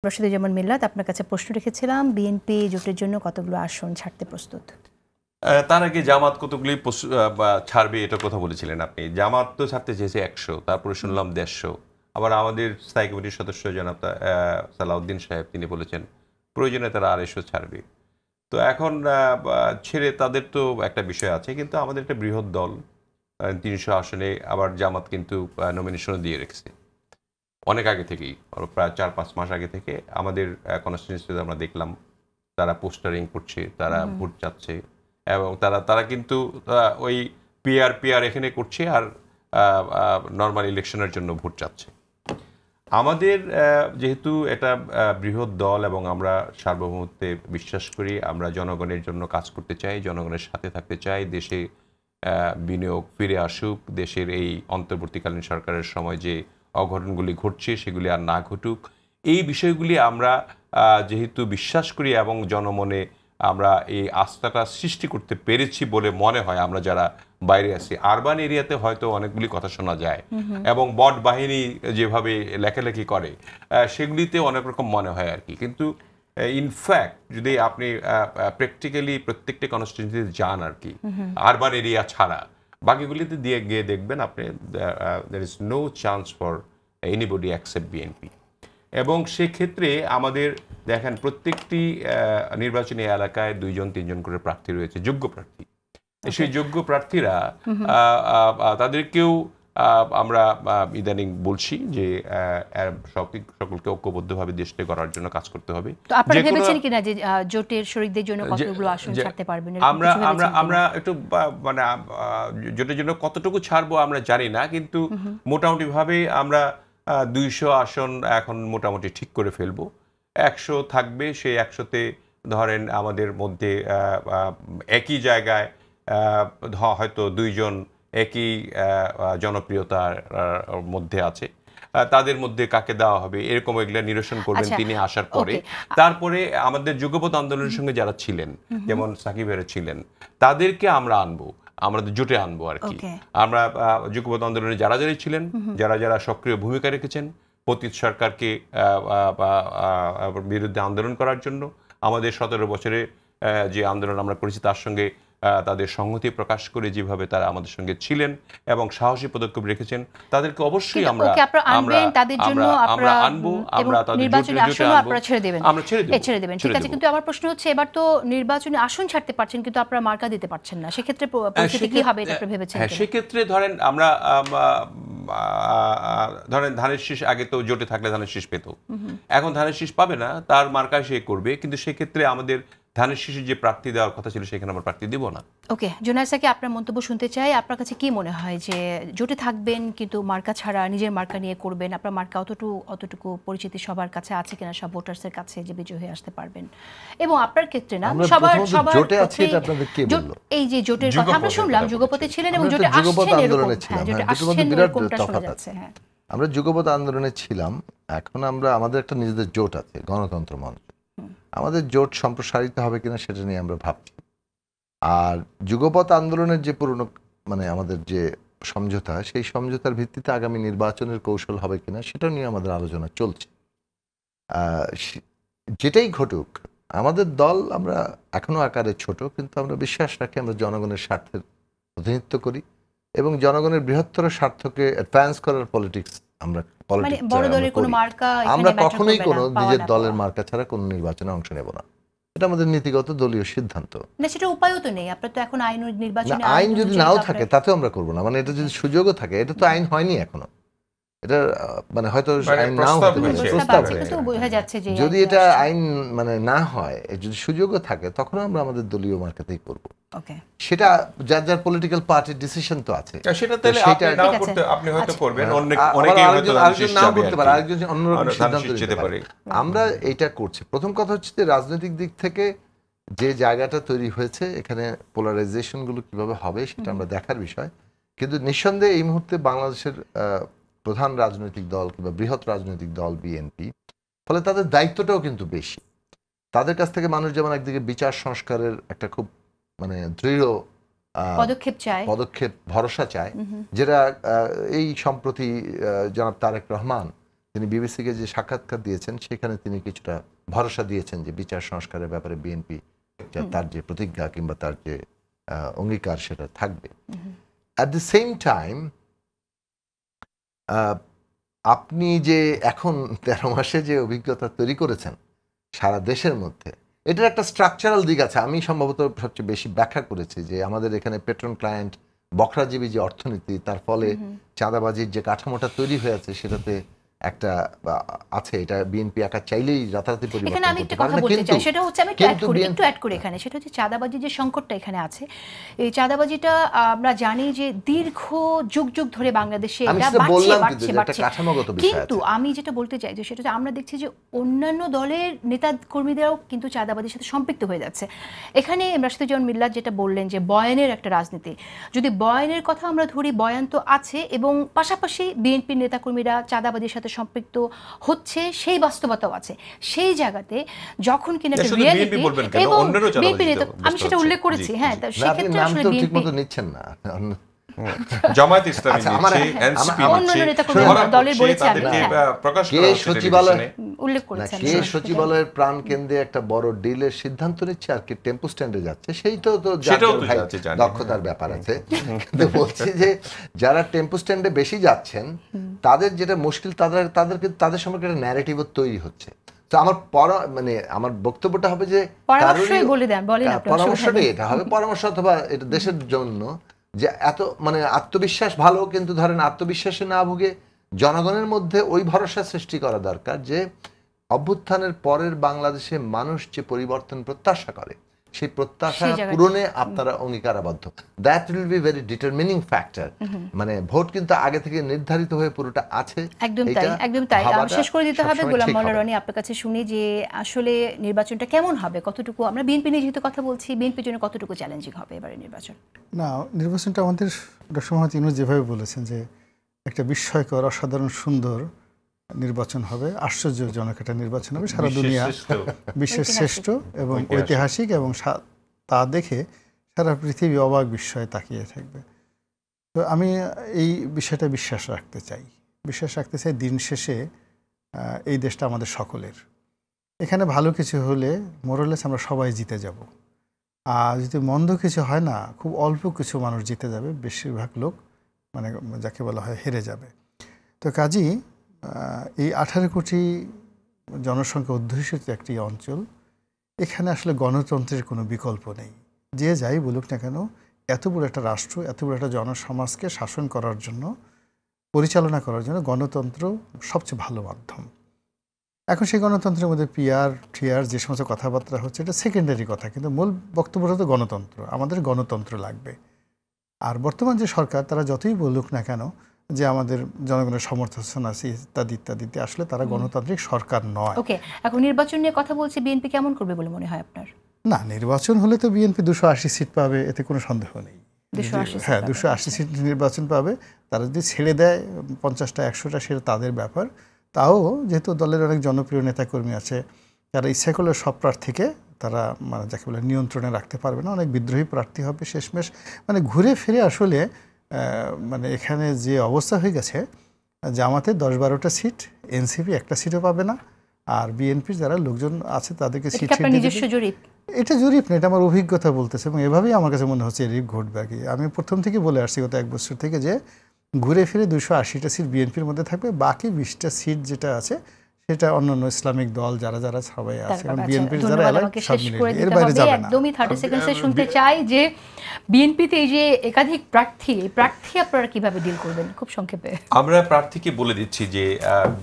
রশিদুজ্জামান মিল্লাত, আপনার কাছে প্রশ্ন রেখেছিলাম, বিএনপি জোটের জন্য কতগুলো আসন ছাড়তে প্রস্তুত? তার আগে জামাত কতগুলি ছাড়বে এটা কথা বলেছিলেন আপনি। জামাত তো ছাড়তে চেয়েছে 100, তারপরে শুনলাম 150। আবার আমাদের স্থায়ী কমিটির সদস্য জনাব সালাউদ্দিন সাহেব তিনি বলেছেন প্রয়োজনে তারা 250 ছাড়বে। তো এখন ছেড়ে তাদের তো একটা বিষয় আছে, কিন্তু আমাদের একটা বৃহৎ দল 300 আসনে, আবার জামাত কিন্তু নমিনেশনও দিয়ে রেখেছে অনেক আগে থেকেই, প্রায় 4-5 মাস আগে থেকে। আমাদের কনস্টিটিউয়েন্সিতে আমরা দেখলাম তারা পোস্টারিং করছে, তারা ভোট চাচ্ছে, এবং তারা কিন্তু ওই পিআর এখানে করছে, আর নর্মাল ইলেকশনের জন্য ভোট চাচ্ছে। আমাদের যেহেতু এটা বৃহৎ দল এবং আমরা সার্বভৌমত্বে বিশ্বাস করি, আমরা জনগণের জন্য কাজ করতে চাই, জনগণের সাথে থাকতে চাই, দেশে বিনিয়োগ ফিরে আসুক, দেশের এই অন্তর্বর্তীকালীন সরকারের সময় যে অঘটনগুলি ঘটছে সেগুলি আর না ঘটুক, এই বিষয়গুলি আমরা যেহেতু বিশ্বাস করি এবং জনমনে আমরা এই আস্থাটা সৃষ্টি করতে পেরেছি বলে মনে হয়। আমরা যারা বাইরে আছি, আরবান এরিয়াতে হয়তো অনেকগুলি কথা শোনা যায় এবং বট বাহিনী যেভাবে লেখালেখি করে সেগুলিতে অনেক রকম মনে হয় আর কি, কিন্তু ইনফ্যাক্ট যদি আপনি প্র্যাকটিক্যালি প্রত্যেকটা কনস্টিটিউয়েন্সিতে যান আর কি, আরবান এরিয়া ছাড়া বাকিগুলিতে দিয়ে গিয়ে দেখবেন আপনি there is no chance for anybody except BNP. এবং সেক্ষেত্রে আমাদের দেখেন প্রত্যেকটি নির্বাচনী এলাকায় 2-3 করে প্রার্থী রয়েছে, যোগ্য প্রার্থী। সেই যোগ্য প্রার্থীরা তাদেরকেও আমরা ইদানিং বলছি যে সকলকে ঐক্যবদ্ধভাবে দেশকে গড়ার জন্য কাজ করতে হবে। তো আপনারা ভেবেছেন কিনা যে জোটের শরীকদের জন্য কতগুলো আসন ছাড়তে পারবেন? আমরা একটু মানে জোটের জন্য কতটুকু ছাড়বো আমরা জানি না, কিন্তু মোটামুটি ভাবে আমরা 200 আসন এখন মোটামুটি ঠিক করে ফেলবো। 100 থাকবে, সেই 100তে ধরেন আমাদের মধ্যে একই জায়গায় হয়তো 2 জন একই জনপ্রিয়তার মধ্যে আছে, তাদের মধ্যে কাকে দেওয়া হবে এরকম এগুলা নিরসন করবেন তিনি আসার পরে। তারপরে আমাদের যুগপৎ আন্দোলনের সঙ্গে যারা ছিলেন, যেমন সাকিবের ছিলেন, তাদেরকে আমরা আনবো, আমরা জোটে আনবো আর কি। আমরা যুগপৎ আন্দোলনে যারা ছিলেন, যারা সক্রিয় ভূমিকা রেখেছেন পতিত সরকারকে বিরুদ্ধে আন্দোলন করার জন্য, আমাদের 17 বছরে যে আন্দোলন আমরা করেছি তার সঙ্গে তাদের সংহতি প্রকাশ করে যেভাবে তারা আমাদের সঙ্গে ছিলেন এবং সাহসী পদক্ষেপ রেখেছেন, তাদেরকে অবশ্যই আমরা আনবো। আমরা ছেড়ে দেবেন, ঠিক আছে। কিন্তু আমার প্রশ্ন হচ্ছে, এবার তো নির্বাচনী আসন ছাড়তে পারছেন কিন্তু আপনারা মার্কা দিতে পারছেন না, সেক্ষেত্রে পরিস্থিতি কি হবে এটা আপনি ভেবেছেন? সেক্ষেত্রে ধরেন আমরা ধানের শীষ, আগে তো জোটে থাকলে ধানের শীষ পেত, এখন ধানের শীষ পাবে না, তার মার্কা সে করবে, কিন্তু সেক্ষেত্রে আমাদের ধানের শীষের যে প্রার্থী দেওয়ার কথা ছিল সেখানে আমরা প্রার্থী দিব না। ওকে, জুনায়েদ স্যারকে আপনার মন্তব্য শুনতে চাই। আপনার কাছে কি মনে হয় যে জোটে থাকবেন কিন্তু মার্কা ছাড়া নিজের মার্কা নিয়ে করবেন, আপনার মার্কা অতটুকু পরিচিতি সবার কাছে আছে কিনা, সব ভোটারসের কাছে যে বিজয়ী হয়ে আসতে পারবেন? এবং আপনার ক্ষেত্রে না, সবার জোটে আছে এটা আপনাদের কে বলল? এই যে জোটের কথা আমরা শুনলাম, যুগপথে ছিলেন এবং জোটে আসছেন, আন্দোলনে ছিলাম, এরকমটা শোনা যাচ্ছে। হ্যাঁ, আমরা যুগপথ আন্দোলনে ছিলাম, এখন আমরা আমাদের একটা নিজেদের জোট আছে, গণতন্ত্র মঞ্চ। আমাদের জোট সম্প্রসারিত হবে কিনা সেটা নিয়ে আমরা ভাবছি। আর যুগপথ আন্দোলনের যে পুরনো মানে আমাদের যে সমঝোতা, সেই সমঝোতার ভিত্তিতে আগামী নির্বাচনের কৌশল হবে কিনা সেটা নিয়ে আমাদের আলোচনা চলছে। যেটাই ঘটুক, আমাদের দল আমরা এখনো আকারে ছোট, কিন্তু আমরা বিশ্বাস রাখি আমরা জনগণের স্বার্থের প্রতিনিধিত্ব করি এবং জনগণের বৃহত্তর স্বার্থকে অ্যাডভান্স করার পলিটিক্স আমরা আমরা কখনোই কোনো নিজের দলের মার্কা ছাড়া কোনো নির্বাচনে অংশ নেব না। এটা আমাদের নীতিগত দলীয় সিদ্ধান্ত। না, সেটা উপায়ও তো নেই, আপনার তো এখন আইন যদি নাও থাকে তাতেও আমরা করবো না। মানে এটা যদি সুযোগও থাকে, এটা তো আইন হয়নি এখনো, এটা মানে হয়তো আইন নাও হতে পারে, প্রস্তাব যদি এটা আইন মানে না হয়, যদি সুযোগও থাকে তখন আমরা আমাদের দলীয় মার্কাতেই করব। সেটা যার যার পলিটিক্যাল পার্টির ডিসিশন তো আছে, সেটা তাহলে আপনি হয়তো করবেন, অনেকেই হয়তো আরেকজন নাও করতে পারে, আরেকজন অন্যরকম সিদ্ধান্ত নিতে পারে। আমরা এটা করছি। প্রথম কথা হচ্ছে যে রাজনৈতিক দিক থেকে যে জায়গাটা তৈরি হয়েছে, এখানে পোলারাইজেশন গুলো কিভাবে হবে সেটা আমরা দেখার বিষয়। কিন্তু নিঃসন্দেহে এই মুহূর্তে বাংলাদেশের প্রধান রাজনৈতিক দল কিংবা বৃহৎ রাজনৈতিক দল বিএনপি, ফলে তাদের দায়িত্বটাও কিন্তু বেশি। তাদের কাছ থেকে মানুষ যেমন একদিকে বিচার সংস্কারের একটা খুব মানে দৃঢ় পদক্ষেপ ভরসা চায়, যেটা এই সম্প্রতি জনাব তারেক রহমান তিনি বিবিসিকে যে সাক্ষাৎকার দিয়েছেন সেখানে তিনি কিছুটা ভরসা দিয়েছেন যে বিচার সংস্কারের ব্যাপারে বিএনপি তার যে প্রতিজ্ঞা কিংবা তার যে অঙ্গীকার সেটা থাকবে। অ্যাট দ্য সেম টাইম আপনি যে এখন 13 মাসে যে অভিজ্ঞতা তৈরি করেছেন সারা দেশের মধ্যে, এটার একটা স্ট্রাকচারাল দিক আছে। আমি সম্ভবত সবচেয়ে বেশি ব্যাখ্যা করেছি যে আমাদের এখানে পেট্রন ক্লায়েন্ট বকরাজীবী যে অর্থনীতি, তার ফলে চাঁদাবাজির যে কাঠামোটা তৈরি হয়েছে সেটাতে একটা আছে। এটা বিএনপি একা চাইলেই রাতারাতি পরিবর্তন এখানে আমি একটা কথা বলতে চাই, সেটা হচ্ছে আমি একটু অ্যাড করি এখানে, সেটা হচ্ছে চাঁদাবাজির যে সংকটটা এখানে আছে। এই চাঁদাবাজিটা আমরা জানি যে দীর্ঘ যুগ যুগ ধরে বাংলাদেশে এটা বাড়ছে। কিন্তু আমি যেটা বলতে চাই যে সেটা হচ্ছে আমরা দেখছি যে অন্যান্য দলের নেতা কর্মীদেরও কিন্তু চাঁদাবাজির সাথে সম্পৃক্ত হয়ে যাচ্ছে। এখানে রাশিদুজ্জামান মিল্লাত যেটা বললেন যে বয়ানের একটা রাজনীতি, যদি বয়ানের কথা আমরা ধরি, বয়ান তো আছে এবং পাশাপাশি বিএনপির নেতাকর্মীরা চাঁদাবাজির সাথে সম্পৃক্ত হচ্ছে, সেই বাস্তবতাও আছে। সেই জায়গাতে যখন কিনা রিয়েলিটি এবং বিএনপি নেতা, আমি সেটা উল্লেখ করেছি, হ্যাঁ, সেক্ষেত্রে আসলে বিএনপি নিচ্ছেন না, জামায়াত ইসলামী নিচ্ছে, এনসিপি নিচ্ছে, দলের বলেছে প্রকাশ করা সচিবালয় উল্লেখ করেছেন, কে সচিবালয়ের প্রাণ কেন্দ্রে একটা বড় ডিলের সিদ্ধান্ত নিচ্ছে আর কি টেম্পো স্ট্যান্ডে যাচ্ছে, সেই তো দক্ষতার ব্যাপার আছে। কিন্তু বলছি যে যারা টেম্পো স্ট্যান্ডে বেশি যাচ্ছেন তাদের যেটা মুশকিল, তাদের সম্পর্কে একটা ন্যারেটিভও তৈরি হচ্ছে। তো আমার আমার বক্তব্যটা হবে যে পরামর্শটাই এটা হবে, পরামর্শ অথবা এটা দেশের জন্য যে এত আত্মবিশ্বাস ভালো, কিন্তু ধরেন আত্মবিশ্বাসে না ভুগে জনগণের মধ্যে ওই ভরসা সৃষ্টি করা দরকার যে অভ্যুত্থানের পরের বাংলাদেশে মানুষ যে পরিবর্তন প্রত্যাশা করে সেই প্রত্যাশা পূরণে আপনারা অঙ্গীকারাবদ্ধ। That will be very determining factor. Vote কিন্তু আগে থেকে নির্ধারিত হয়ে পুরোটা আছে। একদম তাই। শেষ করে দিতে হবে গোলাম মোল্লা রনি, আপনার কাছে শুনি যে আসলে নির্বাচনটা কেমন হবে, কতটুকু, আমরা বিএনপি নিয়ে যেহেতু কথা বলছি, বিএনপির জন্য কতটুকু চ্যালেঞ্জিং হবে এবারে নির্বাচন? না, নির্বাচনটা আমাদের ডক্টর মোহাম্মদ ইউনূস যেভাবে বলেছেন যে একটা বিস্ময়কর, অসাধারণ সুন্দর নির্বাচন হবে, আশ্চর্যজনক একটা নির্বাচন হবে, সারা দুনিয়া বিশ্বের শ্রেষ্ঠ এবং ঐতিহাসিক, এবং তা দেখে সারা পৃথিবী অবাক বিস্ময়ে তাকিয়ে থাকবে। তো আমি এই বিষয়টা বিশ্বাস রাখতে চাই। দিন শেষে এই দেশটা আমাদের সকলের। এখানে ভালো কিছু হলে মোরলেস আমরা সবাই জিতে যাব, আর যদি মন্দ কিছু হয় না, খুব অল্প কিছু মানুষ জিতে যাবে, বেশিরভাগ লোক যাকে বলা হয় হেরে যাবে। তো কাজেই এই 18 কোটি জনসংখ্যা অধ্যুষিত একটি অঞ্চল, এখানে আসলে গণতন্ত্রের কোনো বিকল্প নেই। যে যাই বলুক না কেন, এত বড় একটা রাষ্ট্র, এত বড় একটা জনসমাজকে শাসন করার জন্য, পরিচালনা করার জন্য গণতন্ত্র সবচেয়ে ভালো মাধ্যম। এখন সেই গণতন্ত্রের মধ্যে পিআর টিআর যে সমস্ত কথাবার্তা হচ্ছে, এটা সেকেন্ডারি কথা, কিন্তু মূল বক্তব্যটা তো গণতন্ত্র। আমাদের গণতন্ত্র লাগবে। আর বর্তমান যে সরকার, তারা যতই বলুক না কেন যে আমাদের জনগণের সমর্থন আছে ইত্যাদিতে, আসলে তারা গণতান্ত্রিক সরকার নয়। ওকে, এখন নির্বাচন নিয়ে কথা বলছি, বিএনপি কেমন করবে বলে মনে হয় আপনার? না, নির্বাচন হলে তো বিএনপি 280 সিট পাবে, এতে কোনো সন্দেহ নেই। 280 সিট নির্বাচন পাবে। তারা যদি ছেড়ে দেয় 50টা 100টা, সেটা তাদের ব্যাপার। তাও যেহেতু দলের অনেক জনপ্রিয় নেতাকর্মী আছে, যারা ইচ্ছা করলে সব প্রার্থীকে তারা যাকে বলে নিয়ন্ত্রণে রাখতে পারবে না, অনেক বিদ্রোহী প্রার্থী হবে শেষমেশ। ঘুরে ফিরে আসলে এখানে যে অবস্থা হয়ে গেছে, জামাতে 10-12টা সিট, এনসিপি একটা সিটও পাবে না, আর বিএনপির যারা লোকজন আছে তাদেরকে সিট। এটা জরিপ না, এটা আমার অভিজ্ঞতা বলতেছে, এবং এভাবেই আমার কাছে মনে হচ্ছে এরই ঘটবে আর কি। আমি প্রথম থেকে বলে আসছি গত 1 বছর থেকে যে ঘুরে ফিরে 280টা সিট বিএনপির মধ্যে থাকবে, বাকি 20টা সিট যেটা আছে সেটা অন্যান্য ইসলামিক দল যারা যারা সবাই আছে, কারণ বিএনপির যারা এর বাইরে যাবে না। একদমই 30 সেকেন্ডসে শুনতে চাই যে বিএনপিতে এই যে একাধিক প্রার্থী আপনারা কিভাবে ডিল করবেন, খুব সংক্ষেপে? আমরা প্রার্থীকে বলে দিচ্ছি যে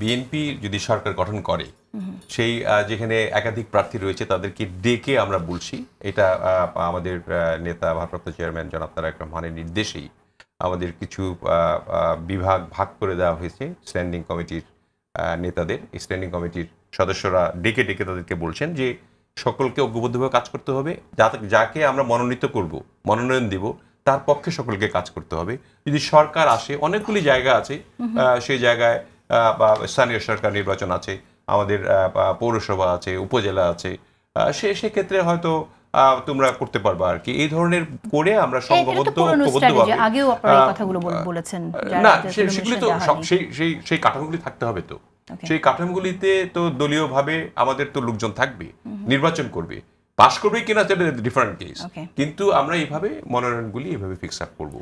বিএনপি যদি সরকার গঠন করে, সেই যেখানে একাধিক প্রার্থী রয়েছে তাদেরকে ডেকে আমরা বলছি। এটা আমাদের নেতা ভারপ্রাপ্ত চেয়ারম্যান জনাব তারেক রহমানের নির্দেশেই আমাদের কিছু বিভাগ ভাগ করে দেওয়া হয়েছে স্ট্যান্ডিং কমিটির নেতাদের। স্ট্যান্ডিং কমিটির সদস্যরা ডেকে ডেকে তাদেরকে বলছেন যে সকলকে ঐক্যবদ্ধভাবে কাজ করতে হবে, যাকে আমরা মনোনীত করব, মনোনয়ন দিব, তার পক্ষে সকলকে কাজ করতে হবে। যদি সরকার আসে, অনেকগুলি জায়গা আছে, সেই জায়গায় স্থানীয় সরকার নির্বাচন আছে, আমাদের পৌরসভা আছে, উপজেলা আছে, সেক্ষেত্রে হয়তো তোমরা করতে পারবা আর কি। এই ধরনের করে আমরা সংঘবদ্ধ আগেও আপনারা এই কথাগুলো বলেছেন, না সেগুলি তো সেই কাঠামোগুলি থাকতে হবে। তো সেই কাঠামোগুলিতে তো দলীয়ভাবে আমাদের তো লোকজন থাকবে, নির্বাচন করবে, পাশ করবে কিনা সেটা ডিফারেন্ট কেস, কিন্তু আমরা এইভাবে মনোনয়নগুলি এইভাবে ফিক্স আপ করবো।